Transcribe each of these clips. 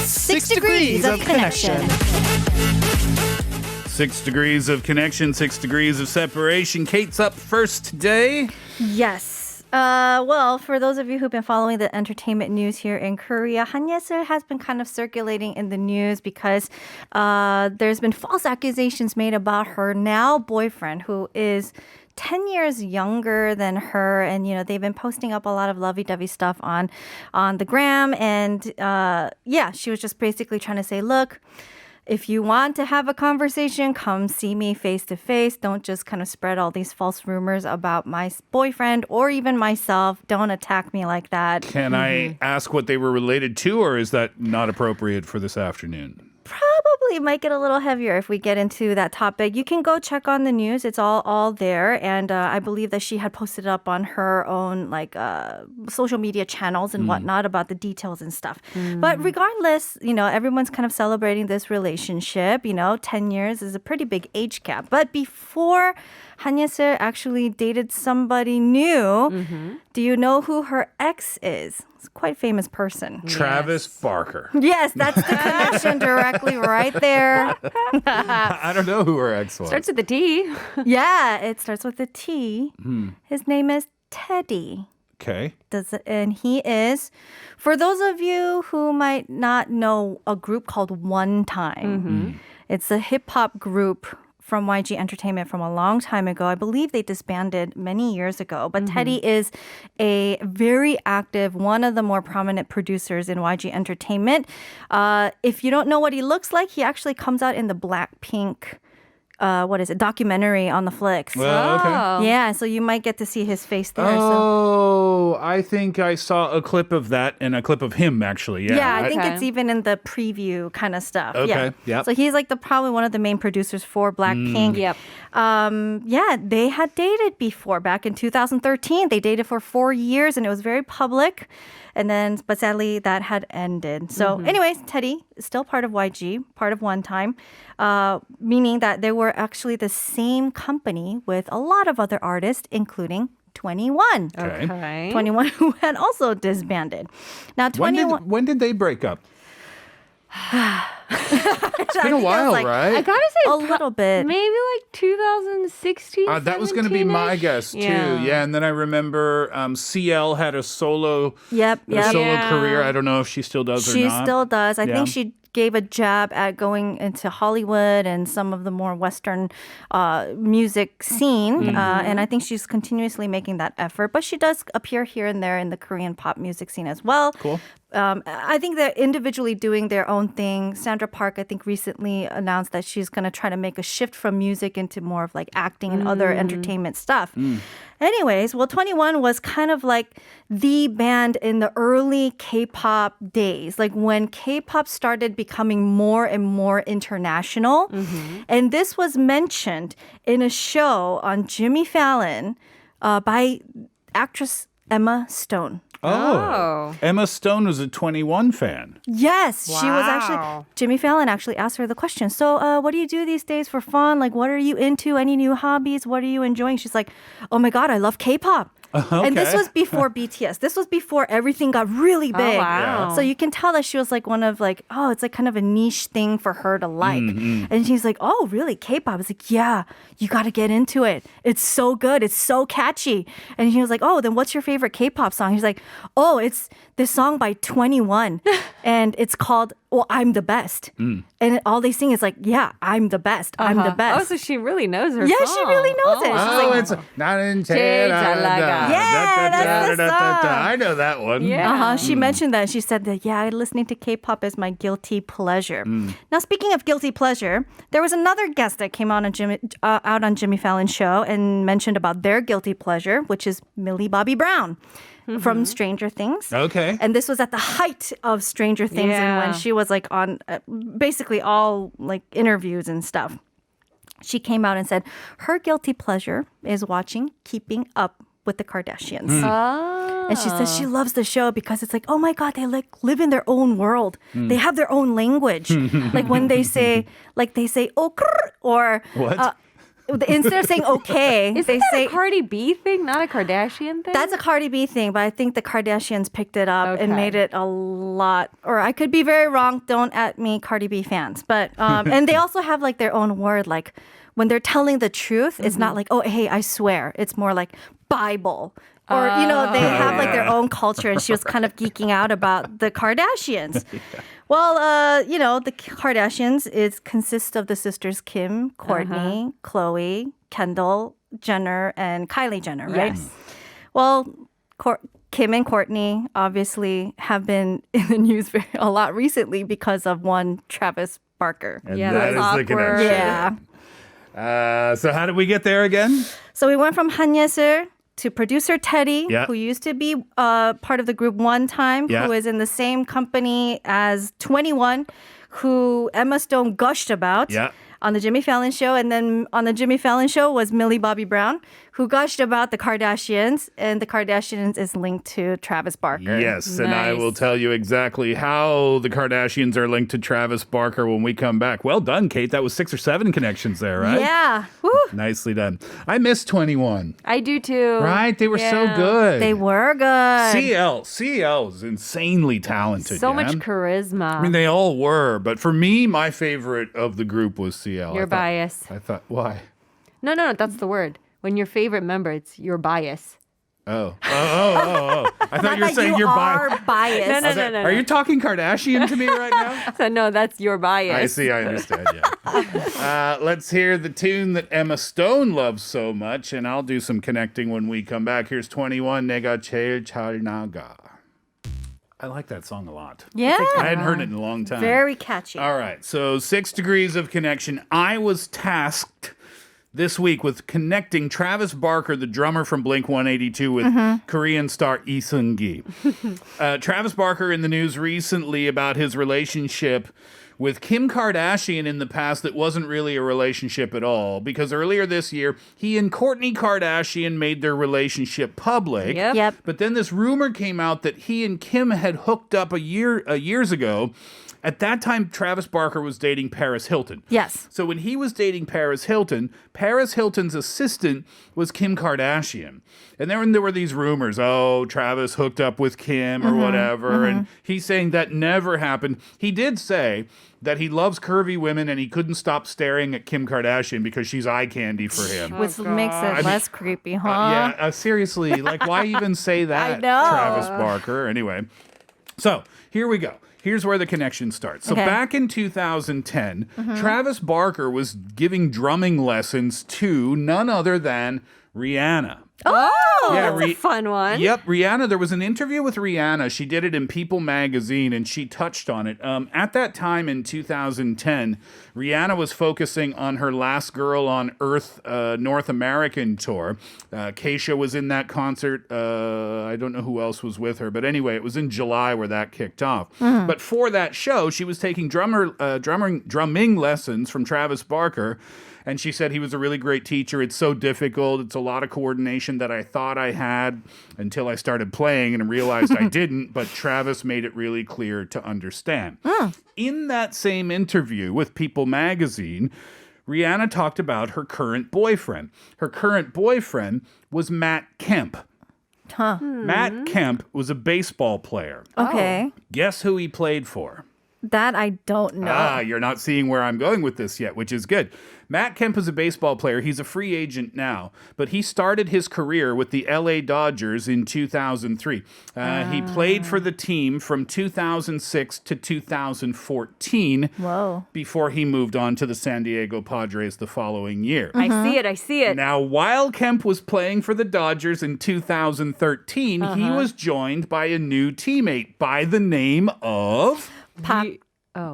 6 degrees of connection. 6 degrees of connection, 6 degrees of separation. Kate's up first today. Yes. Well, for those of you who've been following the entertainment news here in Korea, Han Ye-seul has been kind of circulating in the news because there's been false accusations made about her now boyfriend, who is 10 years younger than her, and they've been posting up a lot of lovey-dovey stuff on the gram, and she was just basically trying to say, look, if you want to have a conversation, come see me face to face. Don't just kind of spread all these false rumors about my boyfriend or even myself. Don't attack me like that. Can I ask what they were related to, or is that not appropriate for this afternoon? Probably might get a little heavier if we get into that topic. You can go check on the news. It's all there. And I believe that she had posted up on her own social media channels and whatnot about the details and stuff. But regardless, everyone's kind of celebrating this relationship. 10 years is a pretty big age gap. But before Han Ye-seul actually dated somebody new, do you know who her ex is? It's a quite famous person. Travis Barker. Yes, that's the connection directly right there. I don't know who her ex was. Starts with a T. Yeah, it starts with a T. His name is Teddy. Okay. And he is, for those of you who might not know a group called One Time, it's a hip-hop group from YG Entertainment from a long time ago. I believe they disbanded many years ago. But Teddy is a very active, one of the more prominent producers in YG Entertainment. If you don't know what he looks like, he actually comes out in the Blackpink documentary on the Flicks. Well, okay. Yeah, so you might get to see his face there. I think I saw a clip of that and a clip of him, actually. Yeah, I think it's even in the preview kind of stuff. Okay, yeah. So he's probably one of the main producers for Blackpink. Yep. They had dated before. Back in 2013, they dated for 4 years, and it was very public. But sadly, that had ended. So anyways, Teddy is still part of YG, part of One Time, meaning that they were actually the same company with a lot of other artists, including 21. Okay. 21 who had also disbanded. Now, 21... When did they break up? It's been a while, right? I gotta say, a little bit. Maybe 2016. That was going to be my guess too. Yeah, and then I remember CL had a solo career. I don't know if she still does or not. She still does. I think she gave a jab at going into Hollywood and some of the more Western music scene. And I think she's continuously making that effort. But she does appear here and there in the Korean pop music scene as well. Cool. I think they're individually doing their own thing. Sandra Park, I think, recently announced that she's going to try to make a shift from music into more of acting and other entertainment stuff. Anyways, 21 was kind of the band in the early K-pop days, when K-pop started becoming more and more international. And this was mentioned in a show on Jimmy Fallon by actress Emma Stone. Oh. Emma Stone was a 21 fan. Yes, wow. She was actually, Jimmy Fallon actually asked her the question. So what do you do these days for fun? What are you into? Any new hobbies? What are you enjoying? She's like, oh my God, I love K-pop. Okay. And this was before BTS. This was before everything got really big. Oh, wow. So you can tell that she was one of it's kind of a niche thing for her to like. And she's like, oh, really? K-pop? I was like, yeah, you got to get into it. It's so good. It's so catchy. And he was like, oh, then what's your favorite K-pop song? He's like, oh, it's this song by 21. And it's called I'm the Best. And all they sing is yeah, I'm the best. I'm the best. Oh, so she really knows her Yeah, song. she really knows it. She's it's 나는 제일 잘 나가. Yeah, that's the song. I know that one. Yeah. She mentioned that. She said that, listening to K-pop is my guilty pleasure. Now, speaking of guilty pleasure, there was another guest that came out on Jimmy Fallon's show and mentioned about their guilty pleasure, which is Millie Bobby Brown. From Stranger Things. Okay. And this was at the height of Stranger Things and when she was on basically all interviews and stuff. She came out and said her guilty pleasure is watching Keeping Up with the Kardashians. And she says she loves the show because it's oh my God, they live in their own world. They have their own language. When they say, oh, krr, or... What? instead of saying okay, Isn't they that say a Cardi B thing, not a Kardashian thing? that's a Cardi B thing, but I think the Kardashians picked it up and Okay. made it a lot, or I could be very wrong. Don't at me, Cardi B fans. But, and they also have like their own word, like when they're telling the truth, it's not like, oh, hey, I swear. It's more like Bible. Or, they have like their own culture, and she was kind of geeking out about the Kardashians. Well, the Kardashians consists of the sisters Kim, Kourtney, Khloe, Kendall Jenner, and Kylie Jenner, right? Yes. Well, Kim and Kourtney obviously have been in the news a lot recently because of one Travis Barker. And Yeah, that is that's the awkward. connection. Yeah. So how did we get there again? So we went from Han Ye-seul to producer Teddy, Yeah. who used to be part of the group one time, Yeah. who is in the same company as 21, who Emma Stone gushed about Yeah. on the Jimmy Fallon Show. And then on the Jimmy Fallon Show was Millie Bobby Brown, who gushed about the Kardashians. And the Kardashians is linked to Travis Barker. Yes, and I Nice. will tell you exactly how the Kardashians are linked to Travis Barker when we come back. Well done, Kate. That was 6 or 7 connections there, right? Yeah. Woo. Nicely done. I miss 21. I do too. Right? They were so Yeah. good. They were good. CL is insanely talented. So much yeah? charisma. I mean, they all were, but for me, my favorite of the group was CL. Your bias. I thought, why? No, that's the word. When your favorite member, it's your bias. Oh. I thought Not you were that saying you you're are biased. biased. No. Are you talking Kardashian to me right now? So no, that's your bias. I see, I understand, yeah. Let's hear the tune that Emma Stone loves so much, and I'll do some connecting when we come back. Here's 21, 내가 제일 잘 나가. I like that song a lot. Yeah. I hadn't heard it in a long time. Very catchy. All right, so 6 degrees of connection. I was tasked this week with connecting Travis Barker, the drummer from Blink-182, with Korean star Lee Seung-gi. Travis Barker in the news recently about his relationship with Kim Kardashian in the past that wasn't really a relationship at all, because earlier this year, he and Kourtney Kardashian made their relationship public. Yep. But then this rumor came out that he and Kim had hooked up years ago. At that time, Travis Barker was dating Paris Hilton. Yes. So when he was dating Paris Hilton's assistant was Kim Kardashian. And then there were these rumors, Travis hooked up with Kim or whatever. And he's saying that never happened. He did say that he loves curvy women and he couldn't stop staring at Kim Kardashian because she's eye candy for him. Which makes it less creepy, huh? Yeah, seriously, like why even say that, know. Travis Barker? Anyway, so here we go. Here's where the connection starts. So Okay. back in 2010, Travis Barker was giving drumming lessons to none other than Rihanna. Oh! Yeah, That's a fun one. Yep, Rihanna. There was an interview with Rihanna. She did it in People magazine, and she touched on it. At that time in 2010, Rihanna was focusing on her Last Girl on Earth North American tour. Keisha was in that concert. I don't know who else was with her, but anyway, it was in July where that kicked off. But for that show, she was taking drumming lessons from Travis Barker. And she said he was a really great teacher. It's so difficult. It's a lot of coordination that I thought I had until I started playing and realized I didn't. But Travis made it really clear to understand. In that same interview with People magazine, Rihanna talked about her current boyfriend. Her current boyfriend was Matt Kemp. Matt Kemp was a baseball player. Okay. Guess who he played for? That I don't know. You're not seeing where I'm going with this yet, which is good. Matt Kemp is a baseball player. He's a free agent now, but he started his career with the LA Dodgers in 2003. He played for the team from 2006 to 2014 Whoa. before he moved on to the San Diego Padres the following year. I see it. Now, while Kemp was playing for the Dodgers in 2013, he was joined by a new teammate by the name of...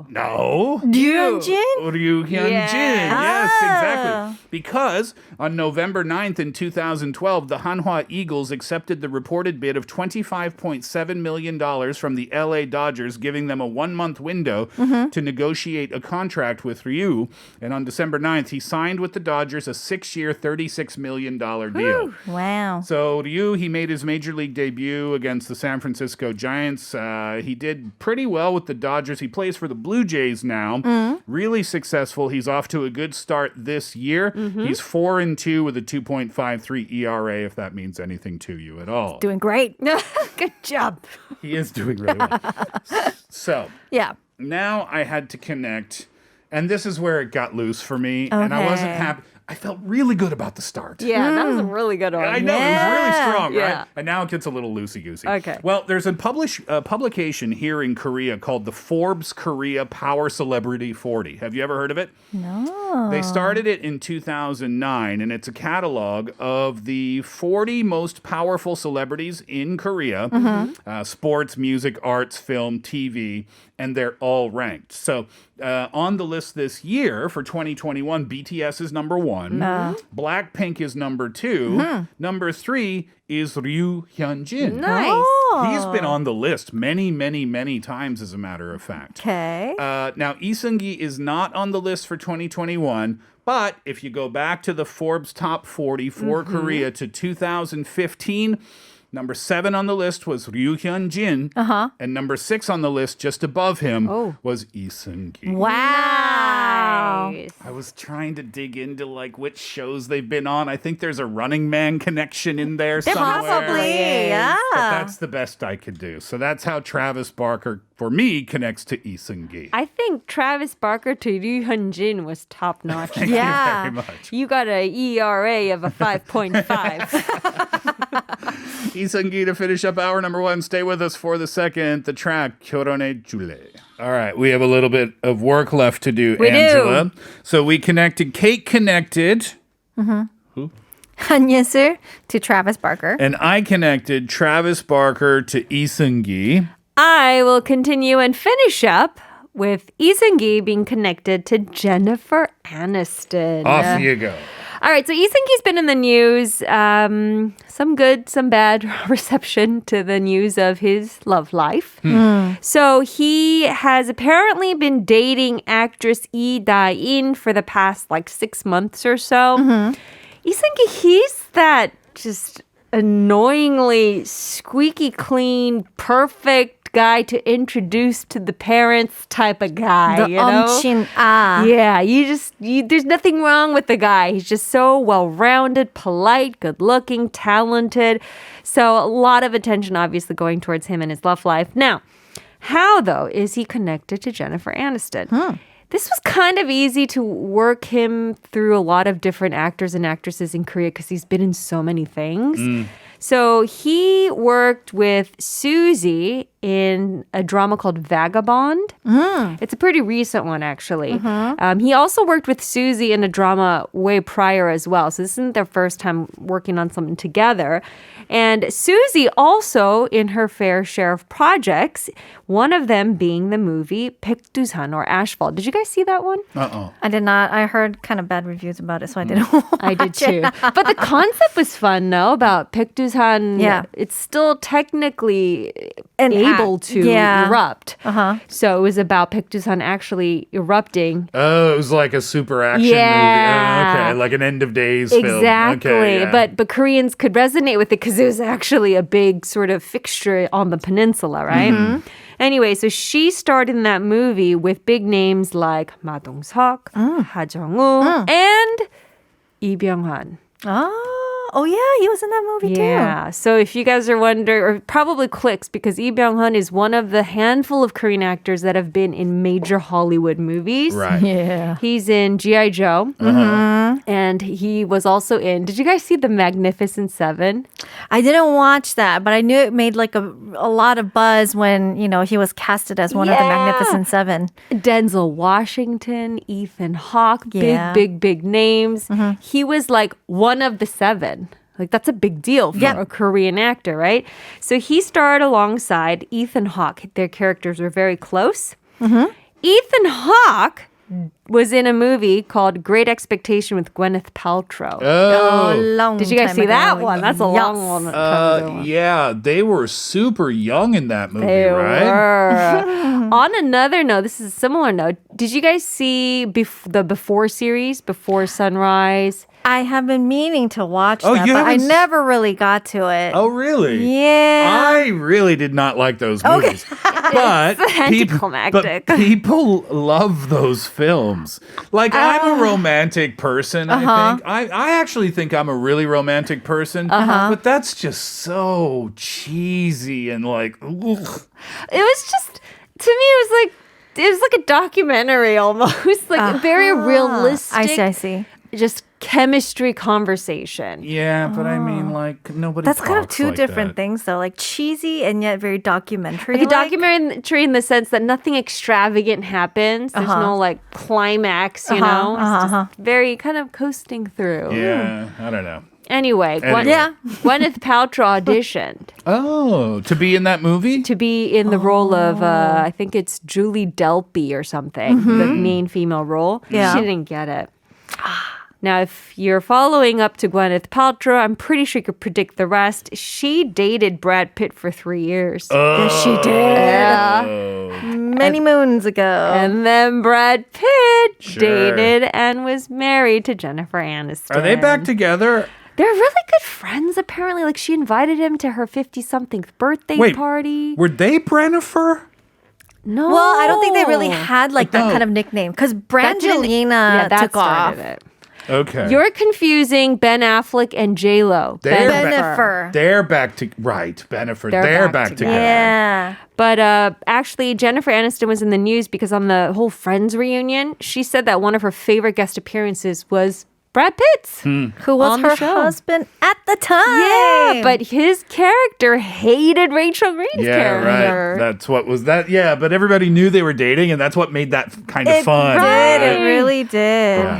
No. Ryunjin? Ryu Hyunjin. Yeah. Yes, exactly. Because on November 9th in 2012, the Hanwha Eagles accepted the reported bid of $25.7 million from the LA Dodgers, giving them a 1-month window to negotiate a contract with Ryu. And on December 9th, he signed with the Dodgers a 6-year, $36 million deal. Wow. So Ryu, he made his major league debut against the San Francisco Giants. He did pretty well with the Dodgers. He plays for the the Blue Jays now. Really successful. He's off to a good start this year. He's 4-2 with a 2.53 ERA, if that means anything to you at all. Doing great. Good job. He is doing really well. So Yeah. now I had to connect, and this is where it got loose for me, and I wasn't Okay. happy. I felt really good about the start. Yeah, that was a really good one. I know, it was really strong, right? Yeah. And now it gets a little loosey-goosey. Okay. Well, there's a publication here in Korea called the Forbes Korea Power Celebrity 40. Have you ever heard of it? No. They started it in 2009, and it's a catalog of the 40 most powerful celebrities in Korea, sports, music, arts, film, TV, and they're all ranked. So on the list this year for 2021, BTS is number 1. Blackpink is number 2. Number 3 is Ryu Hyunjin. Nice. He's been on the list many, many, many times, as a matter of fact. Okay. Now, Lee Seung-gi is not on the list for 2021, but if you go back to the Forbes Top 40 for Korea to 2015, number 7 on the list was Ryu Hyun-jin, and number 6 on the list, just above him, was Lee Seung-gi. Wow. Nice. I was trying to dig into like which shows they've been on. I think there's a Running Man connection in there somewhere. Probably. Yeah. But that's the best I could do. So that's how Travis Barker, for me, connects to Lee Seung-gi. I think Travis Barker to Ryu Hyun-jin was top notch. Thank you Yeah. very much. You got an ERA of a 5.5. Lee Seung-gi to finish up hour number 1. Stay with us for the second. The track 결혼해 줄래. All right, we have a little bit of work left to do, We Angela. So we connected. Kate connected. 한예슬 to Travis Barker. And I connected Travis Barker to Lee Seung-gi. I will continue and finish up with Lee Seung-gi being connected to Jennifer Aniston. Off you go. All right, so Lee Seung-gi's been in the news. Some good, some bad reception to the news of his love life. So he has apparently been dating actress Lee Da-in for the past 6 months or so. Lee Seung-gi, he's that just annoyingly squeaky clean, perfect guy to introduce to the parents type of guy. The you know? omchin Yeah, there's nothing wrong with the guy. He's just so well-rounded, polite, good-looking, talented. So a lot of attention obviously going towards him and his love life. Now, how though is he connected to Jennifer Aniston? This was kind of easy to work him through a lot of different actors and actresses in Korea because he's been in so many things. So he worked with Suzy in a drama called Vagabond. It's a pretty recent one, actually. He also worked with Suzy in a drama way prior as well. So this isn't their first time working on something together. And Suzy also in her fair share of projects, one of them being the movie 백두산 or Asphalt. Did you guys see that one? I did not. I heard kind of bad reviews about it, so I didn't watch I did too. But the concept was fun, though, about 백두산. Yeah. It's still technically An able act. to Yeah. erupt. So it was about 백두산 actually erupting. Oh, it was like a super action Yeah. movie. Oh, okay, like an end of days film. Exactly. Okay, yeah. But Koreans could resonate with it because it was actually a big sort of fixture on the peninsula, right? Anyway, so she starred in that movie with big names like Ma Dong-seok, Ha Jung-woo, and Lee Byung-hun. Oh yeah, he was in that movie too. Yeah. So if you guys are wondering, or probably clicks, because Lee Byung-hun is one of the handful of Korean actors that have been in major Hollywood movies. Right. Yeah. He's in G.I. Joe. And he was also in, did you guys see The Magnificent Seven? I didn't watch that, but I knew it made like a lot of buzz when, he was casted as one of the Yeah. Magnificent Seven. Denzel Washington, Ethan Hawke, Yeah. big names. He was like one of the 7. Like that's a big deal for Yeah. a Korean actor, right? So he starred alongside Ethan Hawke. Their characters were very close. Ethan Hawke was in a movie called Great Expectation with Gwyneth Paltrow. Oh. Long Did you guys time see that ago. one? That's a Yes. long one. Yeah, they were super young in that movie, They right? were. On another note, this is a similar note. Did you guys see the Before series, Before Sunrise? I have been meaning to watch Oh, that, you but I haven't never really got to it. Oh, really? Yeah. I really did not like those movies. But anticlimactic. but people love those films. Like, I'm a romantic person, I think. I actually think I'm a really romantic person. But that's just so cheesy and like, ugh. It was just, to me, it was like a documentary almost, like very realistic. I see. Just chemistry conversation. Yeah, but I mean, like, nobody That's kind of talks two like different that. things, though. Like cheesy and yet very documentary. Like a documentary in the sense that nothing extravagant happens. There's no like climax, you know? It's just very kind of coasting through. Yeah, I don't know. Anyway, Anyway. Gwyneth Paltrow auditioned Oh, to be in that movie? to be in the role of, I think it's Julie Delpy or something, the main female role. Yeah. She didn't get it. Now, if you're following up to Gwyneth Paltrow, I'm pretty sure you could predict the rest. She dated Brad Pitt for 3 years. Yes, she did. Yeah. Many moons ago. And then Brad Pitt Sure. dated and was married to Jennifer Aniston. Are they back together? They're really good friends, apparently. Like, she invited him to her 50-something birthday Wait, party. were they Brennifer? No. Well, I don't think they really had like that No. kind of nickname because That didn't- Brangelina that took off. started it. Okay. You're confusing Ben Affleck and J-Lo. They're Bennifer. They're back to right, Bennifer. They're They're back back together. together. Yeah. But actually, Jennifer Aniston was in the news because on the whole Friends reunion, she said that one of her favorite guest appearances was Brad Pitt's. Who was On the her show. husband at the time. Yeah, but his character hated Rachel Green's Yeah, character. right. That's what was that. Yeah, but everybody knew they were dating, and that's what made that kind of fun. Did. It Right. really did. Yeah.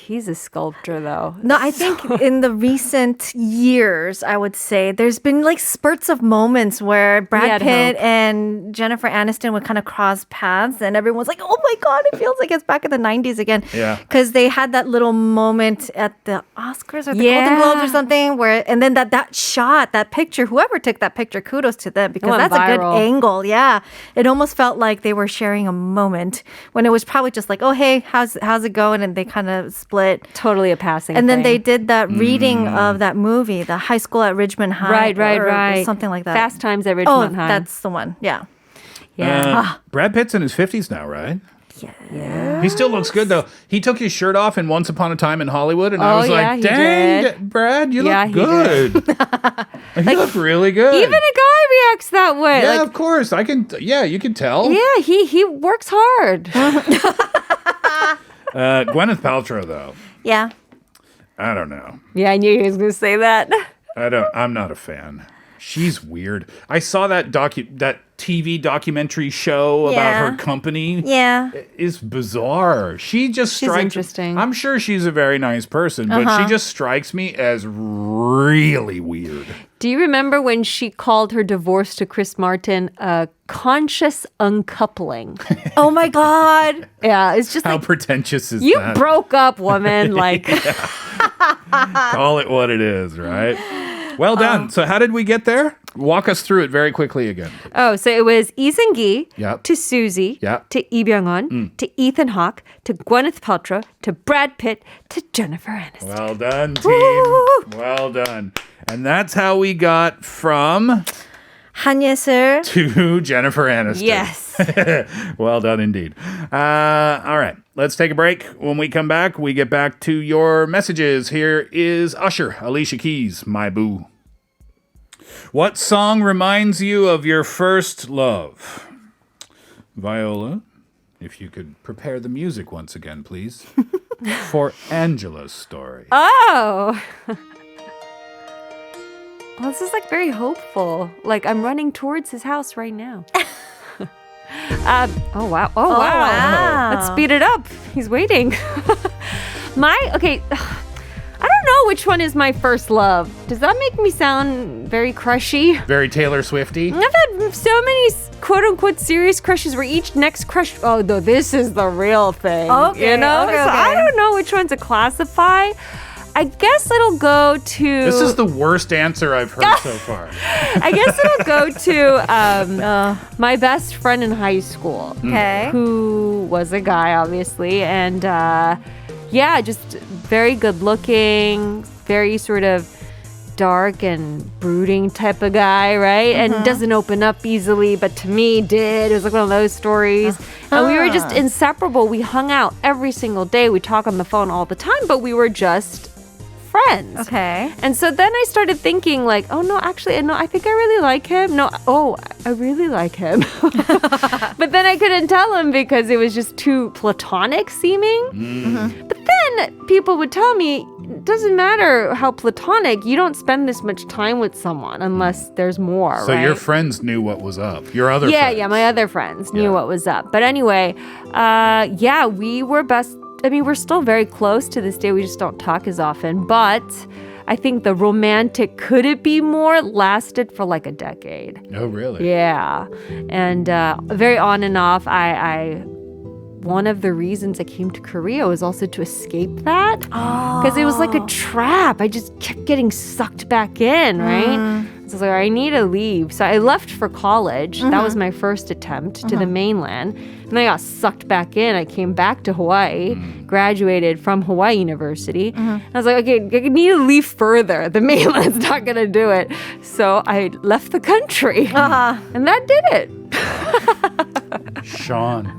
He's a sculptor, though. No, I think in the recent years, I would say there's been like spurts of moments where Brad had Pitt hope. and Jennifer Aniston would kind of cross paths, and everyone's like, "Oh my god, it feels like it's back in the '90s again." Yeah. because they had that little moment at the Oscars or the Yeah. Golden Globes or something, where and then that shot, that picture, whoever took that picture, kudos to them because went that's a good viral. angle. Yeah, it almost felt like they were sharing a moment when it was probably just like, "Oh hey, how's it going?" and they kind of split. Totally a passing And then they thing. did that reading of that movie, The High School at Ridgemont High. Right, or something like that. Fast Times at Oh, Ridgemont High. that's the one. Yeah. yeah. Brad Pitt's in his 50s now, right? Yeah. He still looks good, though. He took his shirt off in Once Upon a Time in Hollywood, and I Oh, was yeah, like, he dang, did. Brad, you Yeah, look he good. You look really good. Even a guy reacts that way. yeah, Like, of course. Yeah, you can tell. yeah, he works hard. Gwyneth Paltrow, though, Yeah. I don't know. Yeah, I knew he was going to say that. I'm not a fan. She's weird. I saw that TV documentary show about Yeah. her company. Yeah. Is bizarre. She just strikes. interesting. I'm sure she's a very nice person, but she just strikes me as really weird. Do you remember when she called her divorce to Chris Martin a conscious uncoupling? Oh my God. Yeah, it's just How like, pretentious is you that? broke up, woman. Like, Call it what it is, right? Well done. So how did we get there? Walk us through it very quickly again. oh, so it was Lee Seung-gi Yep. to Susie Yep. to Lee Byung-hun to Ethan Hawke to Gwyneth Paltrow to Brad Pitt to Jennifer Aniston. Well done, team. Well done. And that's how we got from 한예슬. to Jennifer Aniston. Yes. Well done indeed. All right, let's take a break. When we come back, we get back to your messages. Here is Usher, Alicia Keys, My Boo. What song reminds you of your first love? Viola, if you could prepare the music once again, please, for Angela's story. Oh. Well, this is like very hopeful. Like I'm running towards his house right now. Oh wow! Oh wow! wow. Let's speed it up. He's waiting. Okay. I don't know which one is my first love. Does that make me sound very crushy? Very Taylor Swifty. I've had so many quote unquote serious crushes where each next crush, oh no, this is the real thing. Okay, You know? okay, So okay. I don't know which one to classify. I guess it'll go to. This is the worst answer I've heard so far. I guess it'll go to my best friend in high school, Okay. who was a guy, obviously, and yeah, just very good looking, very sort of dark and brooding type of guy, right? And doesn't open up easily, but to me did. It was like one of those stories. And we were just inseparable. We hung out every single day. We talk on the phone all the time, but we were just friends. Okay. And so then I started thinking like, oh no, actually, no, I think I really like him. No, oh, I really like him. But then I couldn't tell him because it was just too platonic seeming. But then people would tell me, it doesn't matter how platonic, you don't spend this much time with someone unless there's more, So right? your friends knew what was up. Your other Yeah, friends. yeah, my other friends knew Yeah. what was up. But anyway, yeah, we were best. I mean, we're still very close to this day. We just don't talk as often. But I think the romantic could it be more lasted for like a decade. Oh, really? Yeah. And very on and off. I one of the reasons I came to Korea was also to escape that. Because it was like a trap. I just kept getting sucked back in, right? So I was like, I need to leave. So I left for college. That was my first attempt to the mainland. And then I got sucked back in. I came back to Hawaii, graduated from Hawaii University. I was like, okay, I need to leave further. The mainland's not going to do it. So I left the country. And that did it. Sean.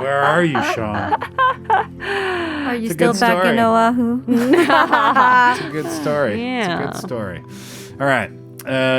Where are you, Sean? Are you It's a still good back story. in Oahu? It's a good story. Yeah. It's a good story. All right.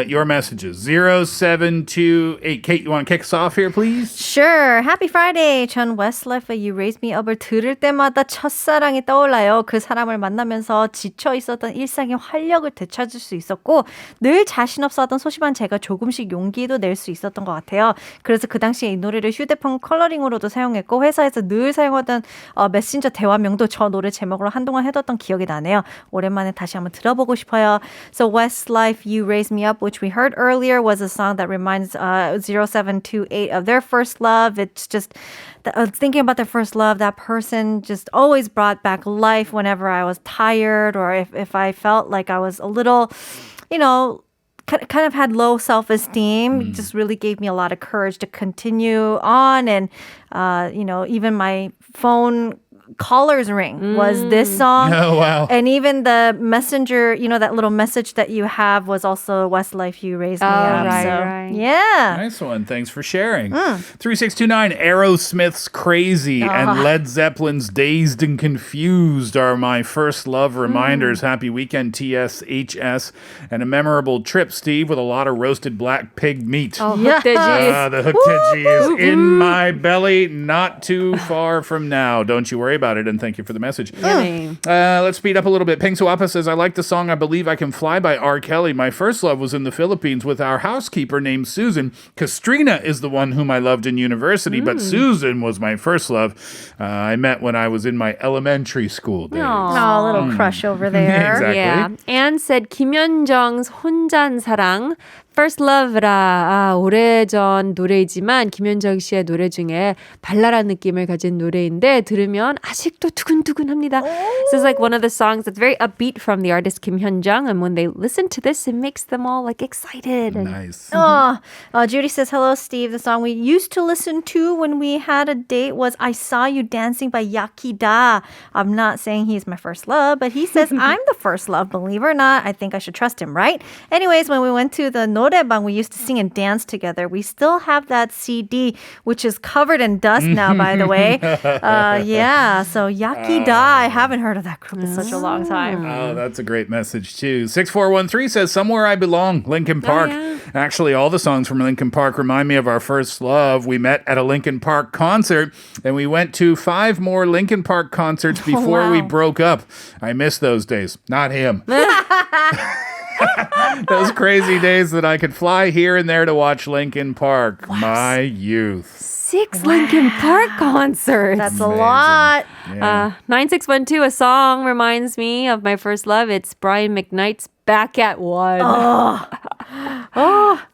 Your messages 0728. Kate, you want to kick us off here, please? Sure. Happy Friday. 전 Westlife의 You Raise Me Up을 들을 때마다 첫사랑이 떠올라요. 그 사람을 만나면서 지쳐 있었던 일상의 활력을 되찾을 수 있었고 늘 자신 없어 하던 소심한 제가 조금씩 용기도 낼 수 있었던 것 같아요. 그래서 그 당시에 이 노래를 휴대폰 컬러링으로도 사용했고 회사에서 늘 사용하던 메신저 대화명도 저 노래 제목으로 한동안 해뒀던 기억이 나네요. 오랜만에 다시 한번 들어보고 싶어요. So Westlife, You Raise Me Up, which we heard earlier, was a song that reminds 0728 of their first love. It's just thinking about their first love, that person just always brought back life whenever I was tired or if I felt like I was a little, you know, kind of had low self-esteem. It just really gave me a lot of courage to continue on. And, you know, even my phone caller's ring was this song. Oh, wow. And even the messenger, you know, that little message that you have was also Westlife, You Raised Me Up. right, So, right. yeah. Nice one. Thanks for sharing. 3629, Aerosmith's Crazy and Led Zeppelin's Dazed and Confused are my first love reminders. Happy weekend, TSHS. And a memorable trip, Steve, with a lot of roasted black pig meat. Oh, Yeah. 흑돼지. The 흑돼지 is in my belly, not too far from now. Don't you worry about it, and thank you for the message. Yummy. Let's speed up a little bit. Ping Suapa says, I like the song I Believe I Can Fly by R. Kelly. My first love was in the Philippines with our housekeeper named Susan. Castrina is the one whom I loved in university, but Susan was my first love. I met when I was in my elementary school days. Oh, a little crush over there. Exactly. Yeah. Anne said 김현정's 혼잔 사랑 First Love라 오래전 노래이지만 김현정 씨의 노래 중에 발랄한 느낌을 가진 노래인데 들으면 아직도 두근두근합니다. So it's like one of the songs that's very upbeat from the artist Kim Hyun-jung, and when they listen to this, it makes them all like excited. And Nice. Oh, Judy says, hello, Steve. The song we used to listen to when we had a date was I Saw You Dancing by Yakida. I'm not saying he's my first love, but he says I'm the first love, believe it or not. I think I should trust him, right? Anyways, when we went to the 노래방, we used to sing and dance together. We still have that CD, which is covered in dust now, by the way. Yeah, so Yakida, I haven't heard of that group in such a long time. Oh, that's a great message, too. 6413 says, Somewhere I Belong, Linkin Park. yeah. Actually, all the songs from Linkin Park remind me of our first love. We met at a Linkin Park concert, and we went to 5 more Linkin Park concerts before we wow. broke up. I miss those days. Not him. Those crazy days that I could fly here and there to watch Linkin Park. My youth. 6 Linkin Park concerts. That's a Amazing. lot. Yeah. 9612, a song reminds me of my first love. It's Brian McKnight's Back at One.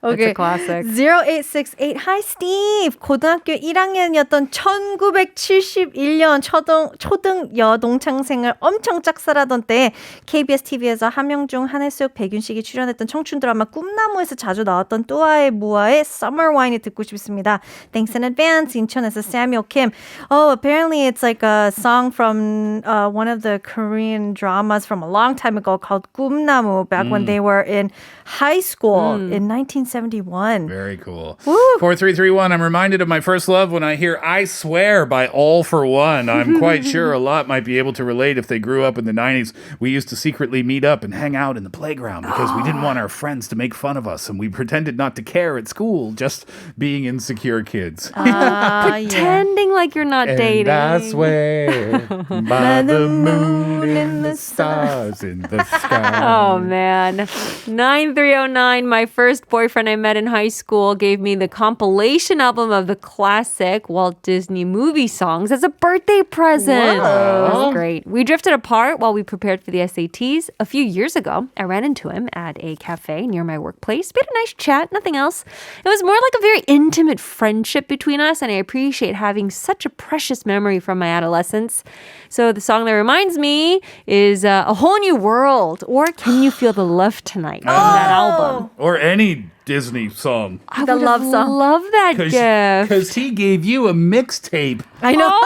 Okay. a classic. 0868. Hi, Steve. 고등학교 1학년이었던 1971년 초등 여동창생을 엄청 짝사랑하던 때 KBS TV에서 함영중, 한혜숙, 백윤식이 출연했던 청춘 드라마 꿈나무에서 자주 나왔던 뚜아의 무아의 Summer Wine이 듣고 싶습니다. Thanks in advance. 인천에서 Samuel Kim. Oh, apparently it's like a song from one of the Korean dramas from a long time ago called 꿈나무 back when they were in high school in 1971. Very cool. 4331, I'm reminded of my first love when I hear I Swear by All for One. I'm quite sure a lot might be able to relate if they grew up in the 90s. We used to secretly meet up and hang out in the playground because we didn't want our friends to make fun of us and we pretended not to care at school, just being insecure kids. Pretending like you're not dating. And I swear by the moon and the stars in the sky. Oh, man. 9309, my first boyfriend I met in high school gave me the compilation album of the classic Walt Disney movie songs as a birthday present. Wow. That was great. We drifted apart while we prepared for the SATs. A few years ago, I ran into him at a cafe near my workplace. We had a nice chat, nothing else. It was more like a very intimate friendship between us, and I appreciate having such a precious memory from my adolescence. So the song that reminds me is A Whole New World, or Can You Feel the Love Tonight from that album. Or any Disney song. I The would love have song. loved that gift. Because he gave you a mixtape. I know.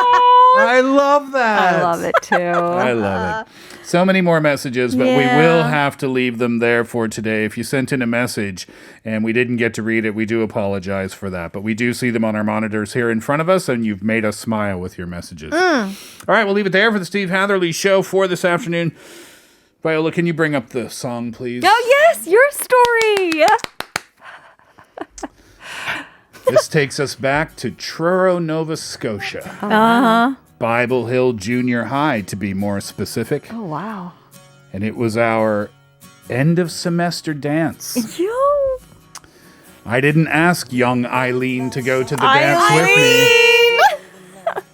I love that. I love it too. I love it. So many more messages, but we will have to leave them there for today. If you sent in a message and we didn't get to read it, we do apologize for that. But we do see them on our monitors here in front of us, and you've made us smile with your messages. All right, we'll leave it there for the Steve Hatherly Show for this afternoon. Viola, can you bring up the song, please? Oh, yes, your story. This takes us back to Truro, Nova Scotia. Bible Hill Junior High, to be more specific. Oh, wow. And it was our end of semester dance. Yo. I didn't ask young Eileen to go to the dance with me.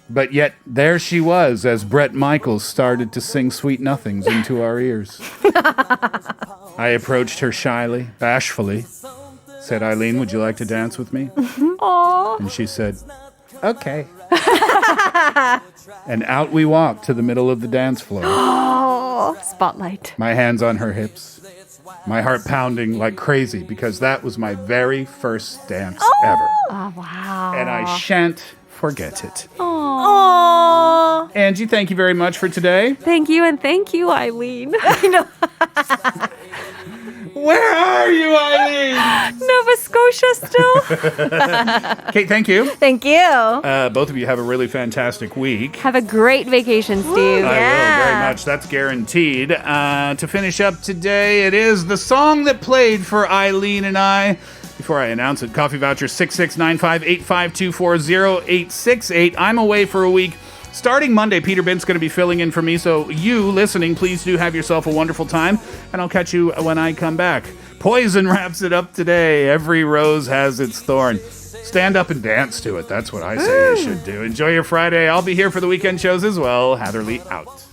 But yet, there she was as Bret Michaels started to sing Sweet Nothings into our ears. I approached her shyly, bashfully, said, Eileen, would you like to dance with me? Aww. And she said, okay. And out we walked to the middle of the dance floor. Oh, spotlight. My hands on her hips, my heart pounding like crazy because that was my very first dance ever. Oh, wow. And I shan't forget it. Aww. Angie, thank you very much for today. Thank you, and thank you, Eileen. Where are you, Eileen? Nova Scotia still. Kate, thank you. Thank you. Both of you have a really fantastic week. Have a great vacation, Steve. I will very much. That's guaranteed. To finish up today, it is the song that played for Eileen and I. Before I announce it, coffee voucher 669585240868. I'm away for a week. Starting Monday, Peter Bint's going to be filling in for me, so you listening, please do have yourself a wonderful time, and I'll catch you when I come back. Poison wraps it up today. Every rose has its thorn. Stand up and dance to it. That's what I say you should do. Enjoy your Friday. I'll be here for the weekend shows as well. Hatherly out.